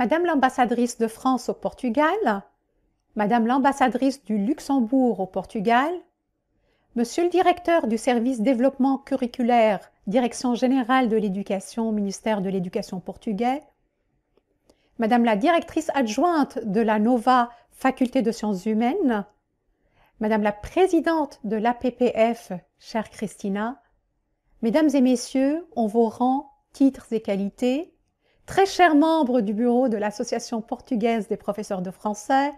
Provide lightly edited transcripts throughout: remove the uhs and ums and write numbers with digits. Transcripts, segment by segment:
Madame l'ambassadrice de France au Portugal, Madame l'ambassadrice du Luxembourg au Portugal, Monsieur le directeur du service développement curriculaire, Direction générale de l'éducation, ministère de l'Éducation portugais, Madame la directrice adjointe de la NOVA, faculté de sciences humaines, Madame la présidente de l'APPF, chère Christina, Mesdames et Messieurs, en vos rangs, titres et qualités, très chers membres du bureau de l'Association portugaise des professeurs de français,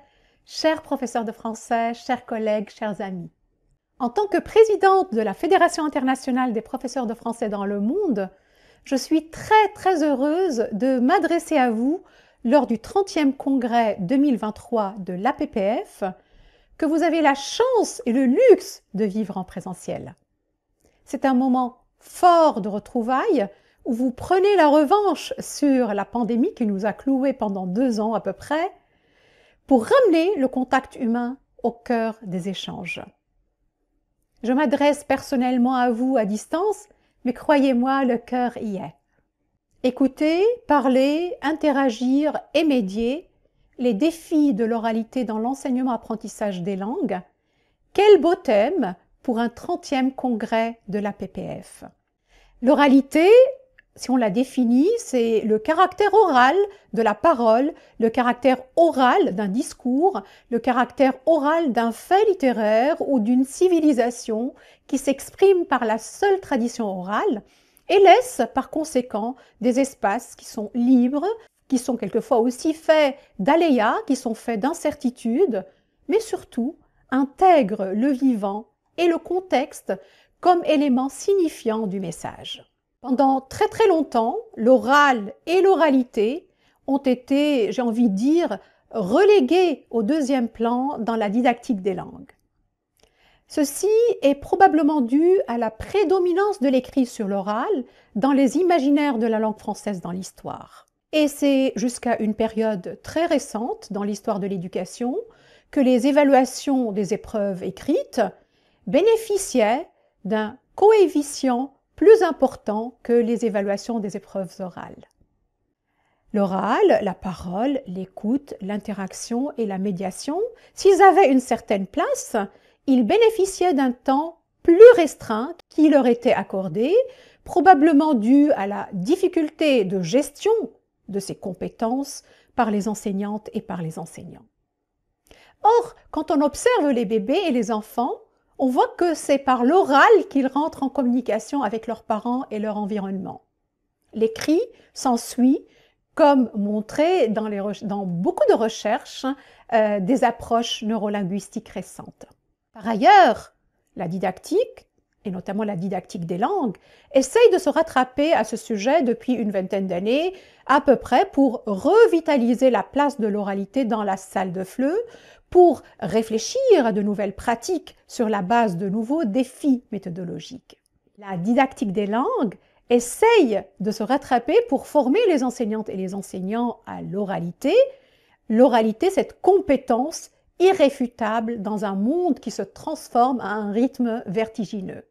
chers professeurs de français, chers collègues, chers amis. En tant que présidente de la Fédération internationale des professeurs de français dans le monde, je suis très heureuse de m'adresser à vous lors du 30e congrès 2023 de l'APPF, que vous avez la chance et le luxe de vivre en présentiel. C'est un moment fort de retrouvailles où vous prenez la revanche sur la pandémie qui nous a cloués pendant 2 ans à peu près, pour ramener le contact humain au cœur des échanges. Je m'adresse personnellement à vous à distance, mais croyez-moi, le cœur y est. Écouter, parler, interagir et médier, les défis de l'oralité dans l'enseignement-apprentissage des langues, quel beau thème pour un 30e congrès de l'APPF. L'oralité, si on la définit, c'est le caractère oral de la parole, le caractère oral d'un discours, le caractère oral d'un fait littéraire ou d'une civilisation qui s'exprime par la seule tradition orale et laisse par conséquent des espaces qui sont libres, qui sont quelquefois aussi faits d'aléas, qui sont faits d'incertitudes, mais surtout intègrent le vivant et le contexte comme élément signifiant du message. Pendant très longtemps, l'oral et l'oralité ont été, j'ai envie de dire, relégués au 2e plan dans la didactique des langues. Ceci est probablement dû à la prédominance de l'écrit sur l'oral dans les imaginaires de la langue française dans l'histoire. Et c'est jusqu'à une période très récente dans l'histoire de l'éducation que les évaluations des épreuves écrites bénéficiaient d'un coefficient plus important que les évaluations des épreuves orales. L'oral, la parole, l'écoute, l'interaction et la médiation, s'ils avaient une certaine place, ils bénéficiaient d'un temps plus restreint qui leur était accordé, probablement dû à la difficulté de gestion de ces compétences par les enseignantes et par les enseignants. Or, quand on observe les bébés et les enfants, on voit que c'est par l'oral qu'ils rentrent en communication avec leurs parents et leur environnement. L'écrit s'ensuit, comme montré dans beaucoup de recherches, des approches neurolinguistiques récentes. Par ailleurs, la didactique, et notamment la didactique des langues, essaye de se rattraper à ce sujet depuis une vingtaine d'années, à peu près pour revitaliser la place de l'oralité dans la salle de FLE, pour réfléchir à de nouvelles pratiques sur la base de nouveaux défis méthodologiques. La didactique des langues essaye de se rattraper pour former les enseignantes et les enseignants à l'oralité. L'oralité, cette compétence irréfutable dans un monde qui se transforme à un rythme vertigineux.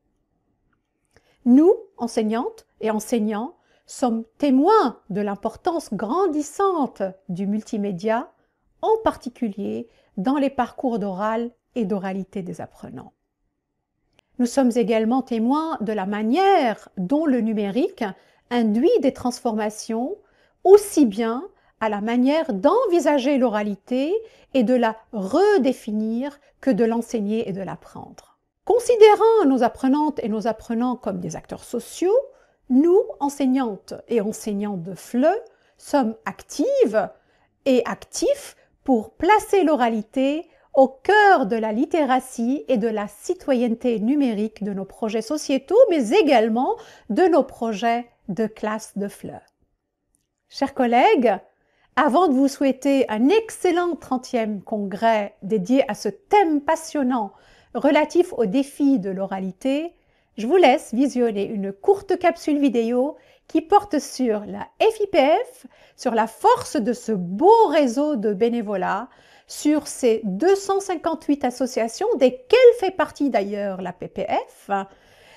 Nous, enseignantes et enseignants, sommes témoins de l'importance grandissante du multimédia, en particulier dans les parcours d'oral et d'oralité des apprenants. Nous sommes également témoins de la manière dont le numérique induit des transformations aussi bien à la manière d'envisager l'oralité et de la redéfinir que de l'enseigner et de l'apprendre. Considérant nos apprenantes et nos apprenants comme des acteurs sociaux, nous, enseignantes et enseignants de FLE, sommes actives et actifs pour placer l'oralité au cœur de la littératie et de la citoyenneté numérique de nos projets sociétaux, mais également de nos projets de classe de FLE. Chers collègues, avant de vous souhaiter un excellent 30e congrès dédié à ce thème passionnant relatif aux défis de l'oralité, je vous laisse visionner une courte capsule vidéo qui porte sur la FIPF, sur la force de ce beau réseau de bénévolat, sur ces 258 associations, desquelles fait partie d'ailleurs la PPF,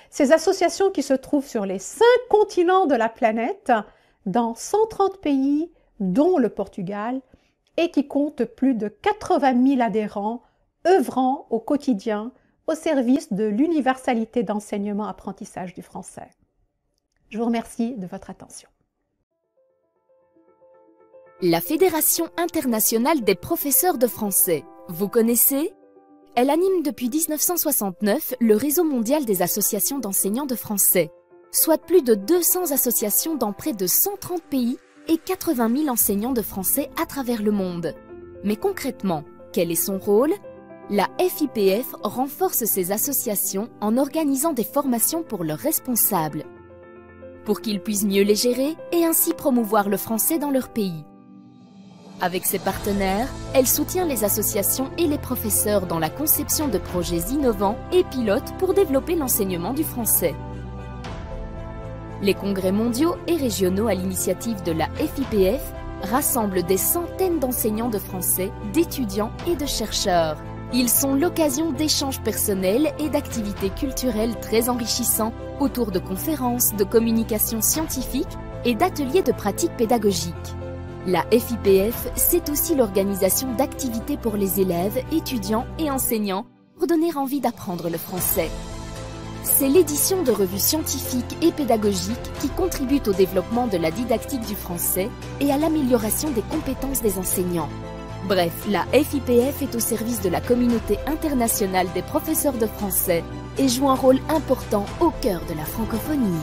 ces associations qui se trouvent sur les 5 continents de la planète, dans 130 pays, dont le Portugal, et qui compte plus de 80 000 adhérents œuvrant au quotidien au service de l'universalité d'enseignement-apprentissage du français. Je vous remercie de votre attention. La Fédération internationale des professeurs de français, vous connaissez? Elle anime depuis 1969 le réseau mondial des associations d'enseignants de français, soit plus de 200 associations dans près de 130 pays et 80 000 enseignants de français à travers le monde. Mais concrètement, quel est son rôle? La FIPF renforce ces associations en organisant des formations pour leurs responsables, pour qu'ils puissent mieux les gérer et ainsi promouvoir le français dans leur pays. Avec ses partenaires, elle soutient les associations et les professeurs dans la conception de projets innovants et pilotes pour développer l'enseignement du français. Les congrès mondiaux et régionaux à l'initiative de la FIPF rassemblent des centaines d'enseignants de français, d'étudiants et de chercheurs. Ils sont l'occasion d'échanges personnels et d'activités culturelles très enrichissants autour de conférences, de communication scientifique et d'ateliers de pratiques pédagogiques. La FIPF, c'est aussi l'organisation d'activités pour les élèves, étudiants et enseignants pour donner envie d'apprendre le français. C'est l'édition de revues scientifiques et pédagogiques qui contribuent au développement de la didactique du français et à l'amélioration des compétences des enseignants. Bref, la FIPF est au service de la communauté internationale des professeurs de français et joue un rôle important au cœur de la francophonie.